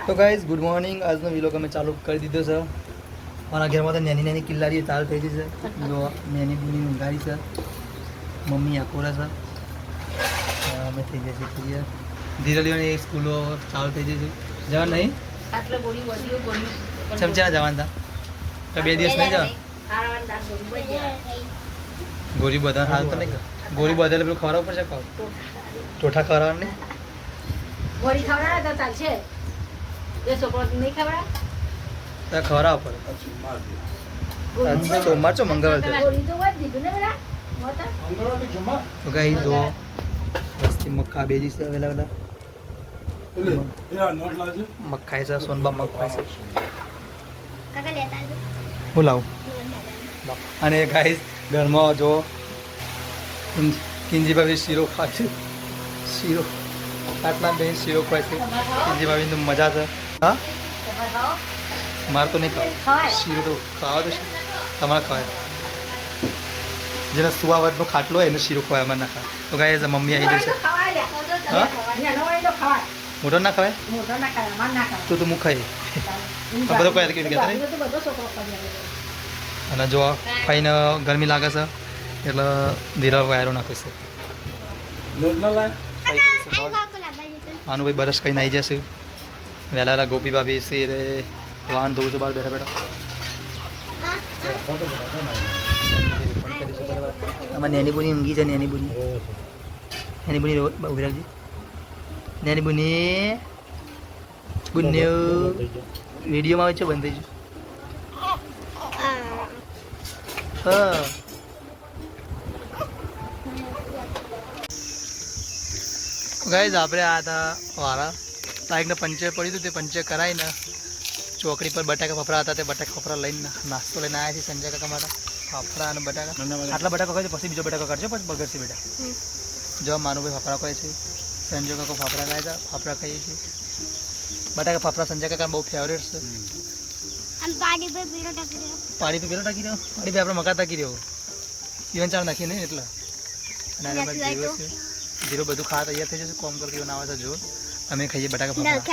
તો guys good morning. આજનો vlog અમે ચાલુ કરી દીધો છે. મારા ઘરમાં તો નાની નાની કિલ્લારી ચાલુ થઈ ગઈ છે. જો નાની બુની ઊંઘારી છે, મમ્મી આકોરા છે, અમે થઈ ગયા છે ક્લિયર. ધીરલીઓની સ્કૂલો ચાલુ થઈ જઈ છે. જવાનું નહીં ચમચા જવાનું હતા 2 દિવસ નહીં જવાનું. ગોરી બધા હાલ તો નહીં ગોરી બધા પેલું ખવડાવવું પડશે. ટોઠા ખવડાવવાનું નહીં. ગોળી ખવડાવે તો ચાલશે. એ છોકરો નહીં ખવડાવે તો ખવડાવવા પડે. સોમવાર છો મંગળવાર છે. ગોળી તો વાત દીધું ને બેટા મોટા તો ગાઈઝ જો વસ્તી મક્કા બેજી છે વેલા મખાય છે. સોનબા મખાય છે. હું લાવું. અને ગાઈઝ ઘરમાં જો કિંજી ભાભી શીરો ખાય છે. શીરો આટલા બે શીરો ખાય છે. કિંજી ભાભી તો મજા છે. હા મારે તો નહીં ખાવ શીરો તો ખાવા તો તમારે ખવાય. જેને સુવાવટનો ખાટલો હોય એને શીરો ખવાય અમારે ના ખાય. તો ગાઈઝ મમ્મી આવી જશે. હા મોટો ના ખવાય તો હું ખાઈ બધો કોઈ કેવી કહેતા નહીં. અને જો ખાઈને ગરમી લાગે છે એટલે ધીરા વાયરો નાખે છે. આનું ભાઈ બરસ કહીને આવી જશે. વહેલા વહેલા ગોપી ભાભી છે રે વાહન ધોવું છું બહાર બેઠા બેઠા. આમાં નેની બુની ઊંઘી છે. નેની બુની ઉભી રાખજી. નેની બુની બુને વિડીયોમાં આવે છે બંધ થઈ ગયું. હા ગાઈઝ આપણે આ હતા વારા બાઇકને પંચર પડ્યું હતું. તે પંચર કરાવીને ચોકડી પર બટાકા ફફરા હતા. તે બટાકા ફફરા લઈને નાસ્તો લઈને આવ્યા છે સંજય કાકા માટે. ફફરા અને બટાકા આટલા બટાકા ખાય છે પછી બીજો બટાકા કરજો પછી બગડશે બેટા. જો માનુભાઈ ફફરા ખાય છે. સંજય કાકો ફાફડા ખાય છે. ફાફડા ખાઈએ છીએ. બટાકા ફાફડા સંજય કાકા બહુ ફેવરેટ છે. પાણી પે પેલો ટાકી રહ્યો. પાણી પે આપણે મકા ટાકી રહ્યો. ઇવન ચાર નાખીએ નહીં એટલે. અને જીરો બધું ખાવા તૈયાર થઈ જશે. કોમ કરતી બનાવે છે. જો અમે ખાઈએ બટાકા ફાફડા.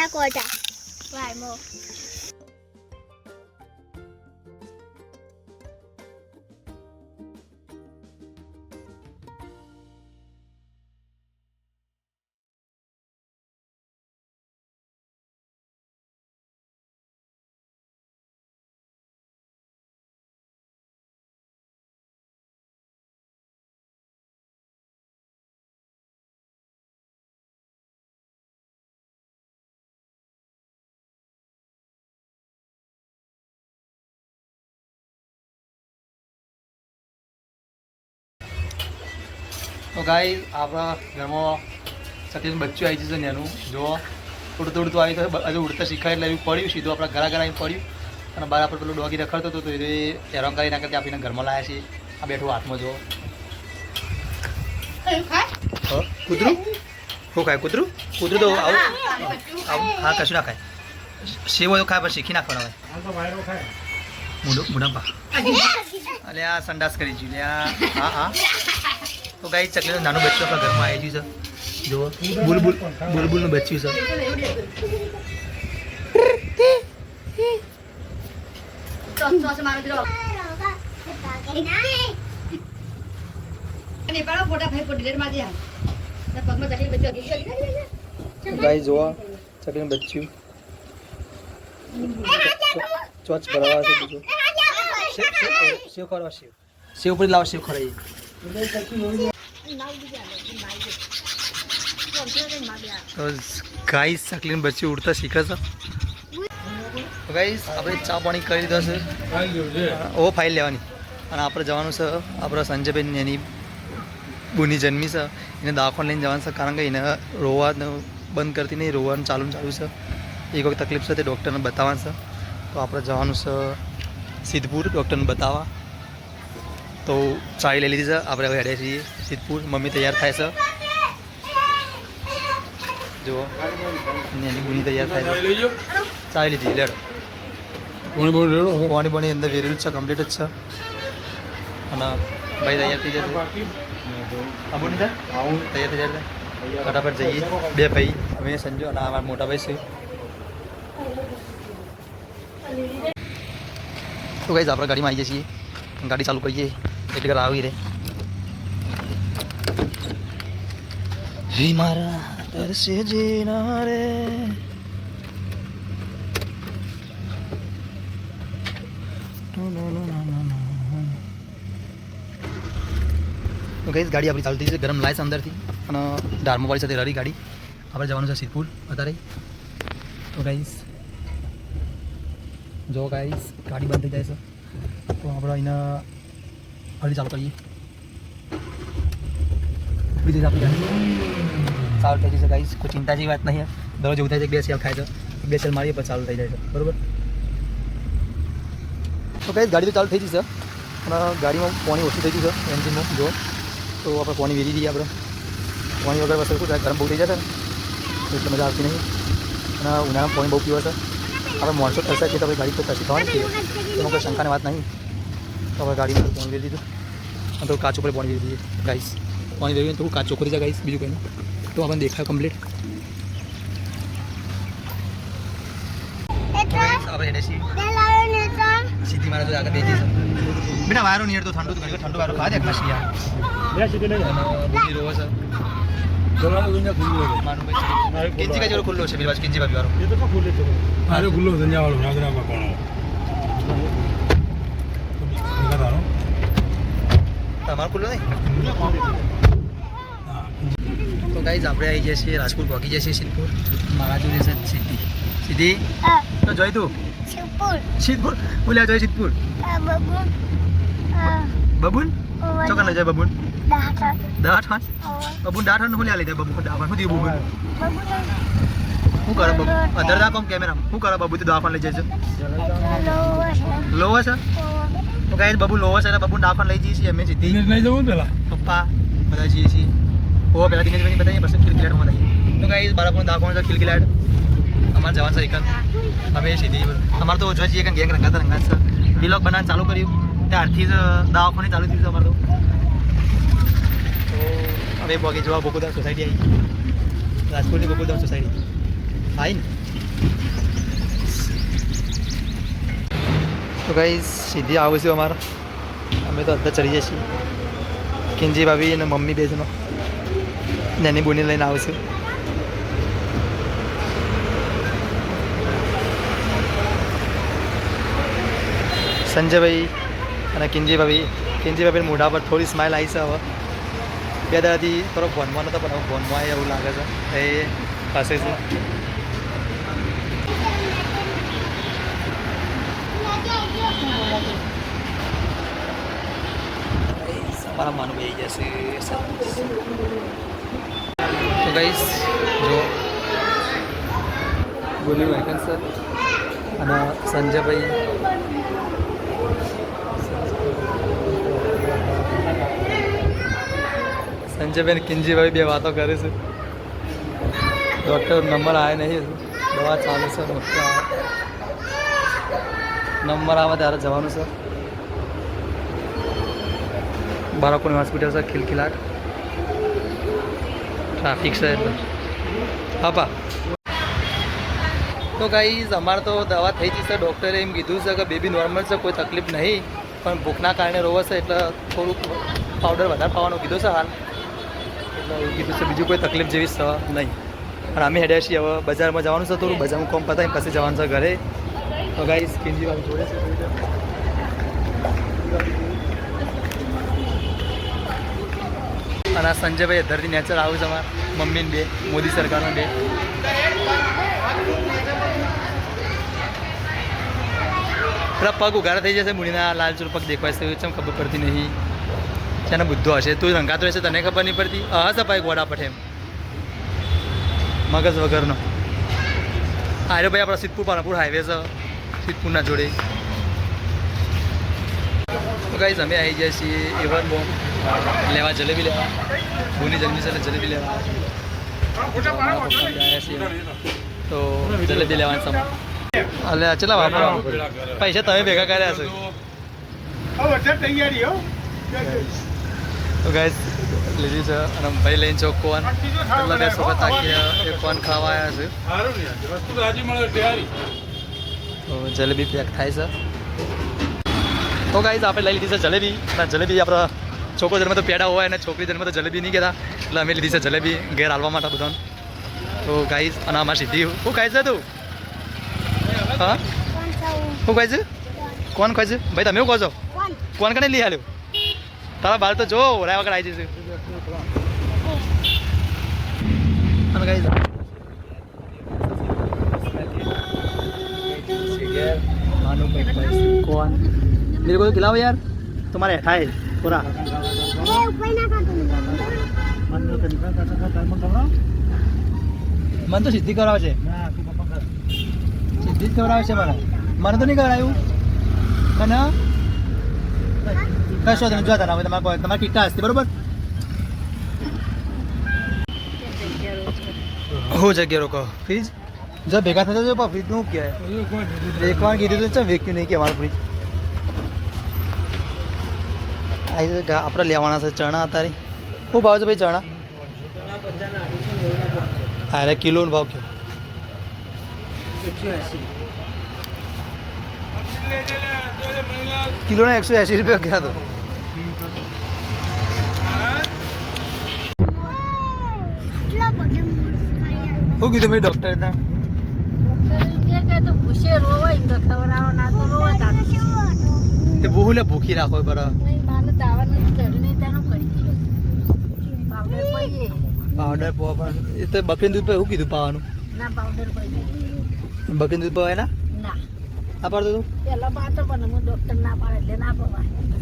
તો ગાઈ આપણા ઘરમાં સતીશ બચ્ચું આવી જશે એનું. જો ઉડતું ઉડતું આવી તો હજુ ઉડતા શીખાય એટલે એવું પડ્યું સીધું આપણા ઘરા આવીને પડ્યું. અને બહાર આપણે પેલું ડોગી રખડતો હતો તો એ હેરાન કરી નાખે આપીને ઘરમાં લાવ્યા છીએ. આ બેઠું હાથમાં જો કૂતરું શું ખાય. કૂતરું તો આવું હા કશું ના ખાય. સેવો તો ખાય પણ શીખી નાખવાનો હોય. મુઢા અલે આ સંડાસ કરી છે. હા હા તો ગાઈ ચકલીનું નાનું બચ્ચું આપણા ઘરમાં આવી ગયું છે. જુઓ બુલબુલનું બચ્ચું છે. ગાઈ જોવા ચકલીનું બચ્ચું ચોચ ભરવા છે. બીજું સેવ ખવડાવ. સેવ પર લાવો. સેવ ખવડાવીએ. તો ગાઈસ ચકલીનું બચ્ચું ઉડતા શીખે છે. ગાઈસ આપણે ચા પાણી કરી દીધો છે. ઓ ફાઇલ લેવાની. અને આપણે જવાનું છે આપણા સંજયભાઈ એની બુની જન્મી છે. એને દવાખાને લઈને જવાનું છે કારણ કે એને રોવાનું બંધ કરતી નહીં. રોવાનું ચાલુ છે. એક વખત તકલીફ છે તે ડૉક્ટરને બતાવવાનું છે. તો આપણે જવાનું છે સિદ્ધપુર ડૉક્ટરને બતાવવા. તો ચાય લઈ લીધી છે. આપણે હવે હેડે છીએ સિદ્ધપુર. મમ્મી તૈયાર થાય છે. જુઓ એની બુની તૈયાર થાય છે. ચાય લીધી લેડો. પાણી પાણી અંદર વેરેલું છે. કમ્પ્લીટ જ છે. અને ભાઈ તૈયાર થઈ જશે. આ બોની તૈયાર થઈ જાય. ફટાફટ જઈએ બે ભાઈ અમે સંજો અને અમારા મોટા ભાઈ છે તો ગાઈઝ આપણે ગાડીમાં આવીએ છીએ ગાડી ચાલુ કરીએ એટલે ઘર આવી રે હે મારા તરસે જીના રે તો ગાઈઝ ગાડી આપણી ચાલતી છે ગરમ લાઈસ અંદરથી અને ડાર્મોવાળી સાથે રરી ગાડી આપણે જવાનું છે સિદ્ધપુર અત્યારે તો ગાઈઝ જો ગાઈઝ ગાડી બંધ થઈ જાય છે તો આપણે અહીંના ગાડી ચાલુ કરીએ બીજી આપણી ગાડી ચાલુ થઈ જશે ગાઈઝ કોઈ ચિંતા જેવી વાત નહીં દરરોજ એવું થાય છે 2 સેલ ખાય છે 2 સેલ મારીએ પછી ચાલુ થઈ જાય છે બરાબર તો ગાઈઝ ગાડી તો ચાલુ થઈ જશે અને ગાડીમાં પાણી ઓછું થઈ ગયું છે એન્જિનમાં જો તો આપણે પાણી વેરી દઈએ આપણે પાણી વગર વસ્તુ શું થાય ગરમ બહુ થઈ જશે ને એટલે મજા આવતી નહીં અને ઉનાળામાં પાણી બહુ પીવા છે આપણે મોણસો થશે કે તો આપણે ગાડી તો કશી થવાની છે એમાં કોઈ શંકાની વાત નહીં તો આપણે ગાડીમાં પાણી વેરી દીધું અને તો કાચ ઉપર પાણી વેરી દઈએ ગાઈસ પાણી વેરી તો કાચ ચોખ્ખું થઈ જાય ગાઈસ બીજું કંઈ નહીં તો આપણને દેખાય કમ્પ્લીટ આપણે એને સીધી મારે તો આગળ બેઠી છે બેટા વાયરો નહીં તો ઠંડુ તો ઘણી ઠંડુ વાયરો ખા દે કશી યાર બુદ્ધિ રોવો છે કિંજી કા જોડો ખુલ્લો છે બીજી બાજુ કિંજી બાજુ વાળો એ તો ખુલ્લે છે આરે ખુલ્લો સંજા વાળો નાગરામાં કોણો નિકાદારો તમારો ખુલ્લો નહીં તો ગાઈઝ આપણે આવી જઈએ છીએ રાજકોટ પહોંચી જઈએ છીએ સિદ્ધપુર મારા જોડે છે સિદ્ધિ સિદ્ધિ તો જોઈ તું સિદ્ધપુર બોલ્યા જોઈ સિદ્ધપુર બબુન ચોકન લઈ જાય બબુન દાઠાન બબુન દાઠાન હું લ્યા લઈ જાય બબુન દાફાન શું થયું બબુન શું કરે બબુ અધર દા કોમ કેમેરા શું કરે બબુ તો દાફાન લઈ જાય છે લોવો છે તો ગાઈઝ બબુ લોવો છે એટલે બબુન દાફાન લઈ જઈએ છીએ અમે સીધી નહીં જવું પેલા પપ્પા બધા જઈએ છીએ ઓ પહેલાં દિનેશભાઈ બતાવીએ પછી ખિલખિલાટમાં બતાવીએ તો ગાઈઝ બાળકોને દાખવાનું છે ખિલખિલાટ અમારે જવાનું છે એકન અમે સીધી અમારે તો ઓછો છીએ કે ગેંગ રંગાત છે વિલોગ બનાવવાનું ચાલુ કર્યું ત્યારથી જ દવાખાને ચાલુ થયું છે અમારે તો હવે પહોંચી જોવા ગોકુધામ સોસાયટી આવી રાજકોટની ગોકુધામ સોસાયટી આવી ને તો ગાઈઝ સીધી આવું છું અમારે અમે તો અંદર ચડી જઈએ છીએ કિંજી ભાભી અને મમ્મી બે જણો નાની બોની લઈને આવું છું સંજયભાઈ અને કિંજી ભાભી મોઢા પર થોડી સ્માઇલ આવી છે હવે બે દાદાથી થોડો ભોનમાં નતો પણ હવે ભોનમાં આવે એવું લાગે છે એ પાસે છે અમારા માનું આવી જશે તો ગાઈસ જો બોલી વાયકન સર અને સંજયભાઈ સંજયભાઈ કિંજીભાઈ બે વાતો કરે છે ડૉક્ટર નંબર આવે નહીં દવા ચાલે છે ડૉક્ટર નંબર આવે ત્યારે જવાનું છે બાળકોની હોસ્પિટલ છે ખિલખિલાટ ટ્રાફિક છે એટલે હાપા તો ગાઈઝ અમારે તો દવા થઈ જશે ડૉક્ટરે એમ કીધું છે કે બેબી નોર્મલ છે કોઈ તકલીફ નહીં પણ ભૂખના કારણે રોવે છે એટલે થોડુંક પાવડર વધારે ખાવાનું કીધું છે હાલ એટલે એવું કીધું છે બીજું કોઈ તકલીફ જેવી છે નહીં અને અમે હેડ્યા છીએ હવે બજારમાં જવાનું છે થોડું બજારમાં કોમ પતાવી પછી જવાનું છે ઘરે તો ગાઈઝ કિંજી વાળું જોડે છે અને આ સંજયભાઈ અધરથી નેચર આવું છે અમારા મમ્મીને બે મોદી સરકારનો બે પેલા પગ ઉઘાડા થઈ જશે મુડીના લાલ ચૂર પગ દેખાય છે ચમ ખબર પડતી નહીં જેને બુદ્ધો હશે તું રંગાતો રહેશે તને ખબર નહીં પડતી હશે ભાઈ ગોડા પઠે એમ મગજ વગરનો આરે ભાઈ આપણા સિદ્ધપુર પાલનપુર હાઈવે છે સિદ્ધપુરના જોડે તો ગાઈઝ અમે આવી જાય છીએ એવન બોમ્બ લેવા જલેબી લેવા ભૂની જન્મી છે એટલે જલેબી લેવા આવ્યા છીએ તો જલેબી લેવાની સમય અલે ચલા વાપરો પૈસા તમે ભેગા કર્યા છે તો ગાઈઝ લીધી છે અને ભાઈ લઈને છો કોન એટલે બે છોકરા તાકી એ કોન ખાવા આવ્યા છે સારું ને વસ્તુ તો હાજી મળે તૈયારી તો જલેબી પેક થાય છે તો ગાઈઝ આપણે લઈ લીધી છે જલેબી અને જલેબી આપણા છોકરો જન્મ તો પેડા હોય અને છોકરી જન્મ તો જલેબી નહીં કહેતા એટલે અમે લીધી છે જલેબી ઘેર હાલવા માટે બધાને તો ગાઈઝ અને આમાં સીધી શું ખાય છે તું હા શું ખાય છે કોણ ખાય છે ભાઈ તમે શું કહો છો કોણ કને લઈ હાલ્યો તારા બાળ તો જો રાય વગર આવી જશે અને ગાઈઝ कौन मेरे को तो खिलाओ यार तुम्हारे हेठा है पूरा मन तो सिद्धि कराव છે સિદ્ધિ જ કરાવે છે મારા મને તો નહીં કરાયું અને કશો તમે જોતા ના હોય તમારે ટીકા હશે બરોબર હો જગ્યા રોકો ફ્રીજ જો ભેગા થતા જો ફ્રીજ નું કહેવાય એક વાર કીધું તો વેક્યું નહીં કે અમારું ફ્રીજ આપણે લેવાના છે ચણા અત્યારે શું ભાવ છે ભાઈ ચણા અરે કિલોનો ભાવ કયો કિલોના 180 રૂપિયા ગયા તો શું કીધું ભાઈ ડૉક્ટર ના તે બહુ ભૂખી રાખો બરાબર પાવડર પોવા એ તો બકરીનું દૂધ શું કીધું પાવાનું બકરીનું દૂધ પવાય ના આ પાડતો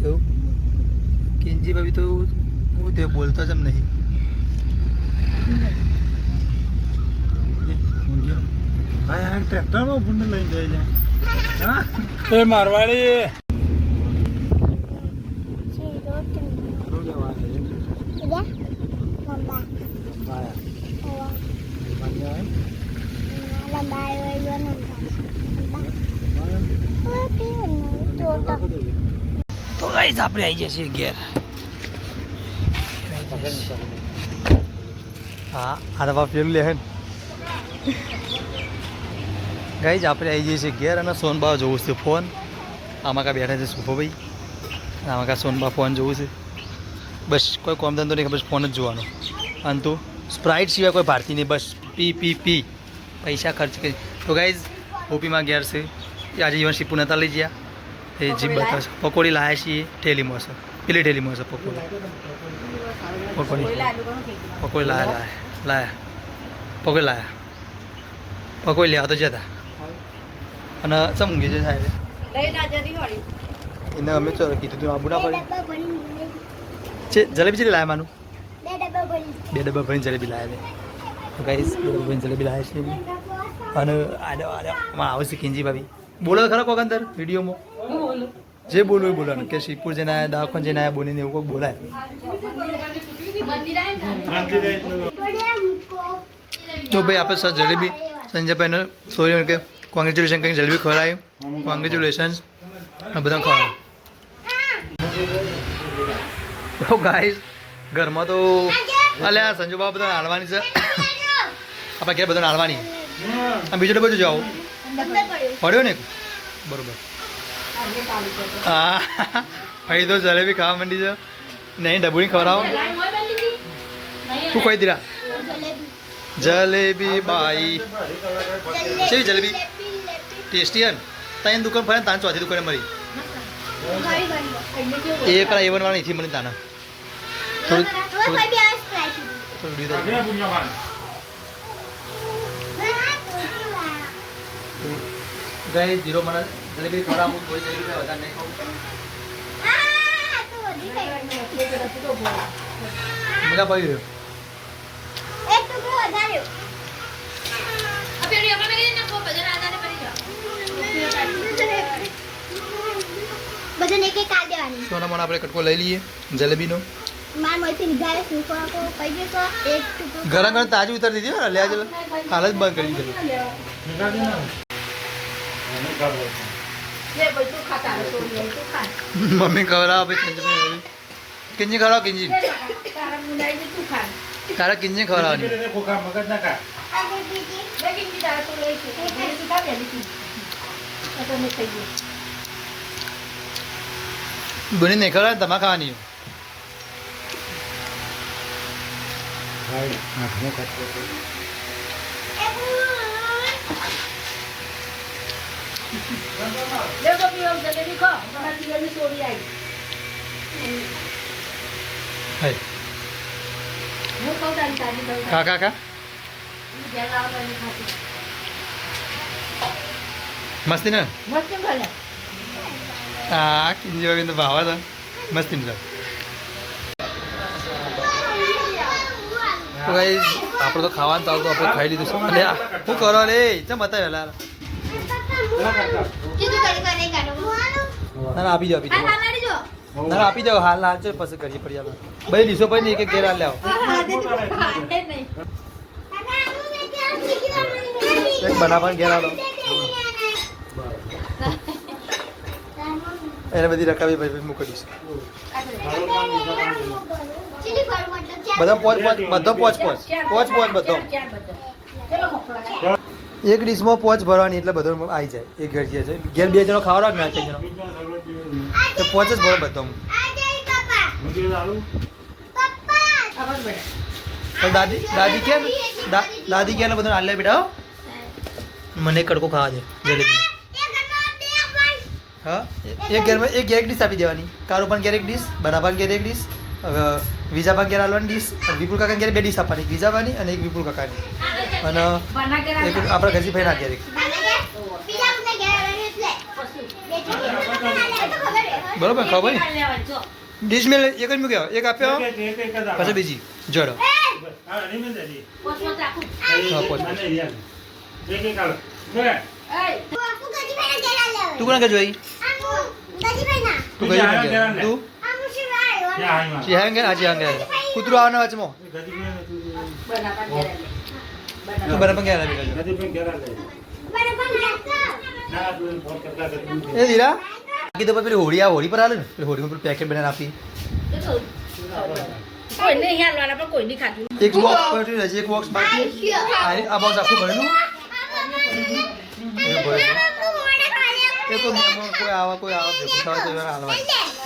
એવું કિંજી ભાભી તો હું તે બોલતો જ એમ નહીં ટ્રેક્ટરમાં ભૂંડ લઈને જાય છે એ મારવાડી તો ગાઈસ આપણે આવી જઈએ ઘેર હા આ તો પેલું લે હે ગાઈસ આપણે આવી જઈએ છીએ ઘેર અને સોનબા જોવું છે ફોન આમાં કા બેઠા છે સુભોભાઈ આમાં કા સોનબા ફોન જોવું છે બસ કોઈ કોમ ધંધો નહીં બસ ફોન જ જોવાનો અને તું સ્પ્રાઇટ સિવાય કોઈ ભારતી નહીં બસ પી પૈસા ખર્ચ કરી તો ગાઈઝ ઓપીમાં ઘેર છે એ આજે જીવન શિપુ નતા લઈ ગયા એ જીપ બતાવશે પકોડી લાયા છીએ ઠેલીમાં છે પેલી ઠેલીમાં છે પકોડી લાયા પકોડી લેવા તો જતા અને ચમ ઊંઘી છે સાહેબ એને અમે ચાલો કીધું તું આબુ ના પડે છે જલેબી ચેલી લાયા માનું 2 ડબ્બા ભરીને જલેબી લાયા તો ગાઈસ 2 ડબ્બા ભરીને જલેબી લાયા છે અને આમાં આવે છે કિંજી ભાભી બોલો ખરા કોક અંદર વિડીયોમાં જે બોલવું એ બોલવાનું કે શિવપુર જઈને આવ્યા દવાખાને જઈને આવ્યા બોલીને એવું કોઈ બોલાય તો ભાઈ આપણે સર જલેબી સંજયભાઈને સોરી કે કોંગ્રેચ્યુલેશન કંઈક જલેબી ખવડાવી કોંગ્રેચ્યુલેશન્સ બધા ખવડાવ્યું તો ગાઈસ ઘરમાં તો અલ્યા સંજુ બાબા બધા હાલવાની છે આપણે ઘેર બધા હાલવાની આ બીજો ડબ્બો જાઓ પડ્યો ને બરોબર હા ભાઈ તો જલેબી ખાવા માંડી છે નહીં ડબ્બુની ખવડાવો શું કહી દીધા જલેબી બાઈ કેવી જલેબી ટેસ્ટી હે ત્યાં દુકાન ફરે તાન ચોથી દુકાને મળી એ કરા એવન વાળા નથી મળી તાના ગઈ જીરો મને જલેબી ખવડાવું કોઈ જલેબી વધારે નહીં ખાવું મજા પડી રહ્યો સોના મોના આપણે કટકો લઈ લઈએ જલેબીનો ગરમ ગરમ તાજી ઉતારી દીધી હો લે હાલ જ બંધ કરી દીધું મમ્મી ખવડાવે કિંજી ખવડાવ કિંજી તારા મુંડાઈ દે તું ખા તારા કિંજી ખવડાવવાની ખોખા મગજ ના ખા લેકિન કી તારા તો લઈ છે મને તું ખા દે લીધી તો મેં થઈ ગયું બની નહીં ખવડાવે તમારે ખાવાની લે તો પીઓ જલેબી ખા મારા તિલની સોરી આવી હાય હું કહું તારી તારી લઉં ખા ખા ખા ઘેર લાવવાની ખાતી મસ્તી ને મસ્ત ભલે હા કિંજી વગર તો ભાવ હતા મસ્તી ને તો ગાઈસ આપણે તો ખાવાનું ચાલતું આપણે ખાઈ લીધું છે અને આ શું કરો રે ચમ બતાવ્યો લા ના આપી જાઓ આપી જાઓ ના આપી જાઓ હાલ હાલ છે પછી કરીએ પડી આપણે ભાઈ લીસો પછી નહીં કે ઘેર હાલ લાવો એક બનાવવાનું ઘેર હાલો એને બધી રકાવી ભાઈ મૂકી દઈશું બધા પોચ બધો એક ડીશમાં પોચ ભરવાની એટલે બધો આવી જાય એક ઘર જે છે ઘેર 2 જણો ખાવા રાખ ને 3 જણો તો પોચ જ ભરો બધો દાદી કે દાદી કે બધું હાલ લે બેટા મને કડકો ખાવા દે જલેબી હા એક ઘેરમાં એક ડીશ આપી દેવાની કારો પણ ઘેર એક ડીશ બનાવવાની ઘેર એક ડીશ વિઝા પણ ઘેર હાલવાની ડીશ વિપુલ કાકા ઘેર 2 ડીશ આપવાની વિઝાવાની અને એક વિપુલ કાકાની અને એક આપણા ઘરથી ભાઈ ના ઘેર બરોબર ખબર ને ડીશ મેં એક જ મૂક્યો એક આપ્યો પછી બીજી જોડો તું કોના ઘર જોઈ તું ગઈ તું આજે આંગે કૂતરું આવવાના વચમાં તું બરાબર ગયા એ ધીરા બાકી તો પેલી હોળી પર હાલે ને પેલી હોળીમાં પેલું પેકેટ બનાવીને આપી કોઈ નહીં હેલવાના પણ કોઈ નહીં ખાતું એક બોક્સ પડ્યું છે એક બોક્સ બાકી આ બોક્સ આખું ભરેલું એ ભરેલું એ કોઈ આવા ભેગું થાય તો હાલવા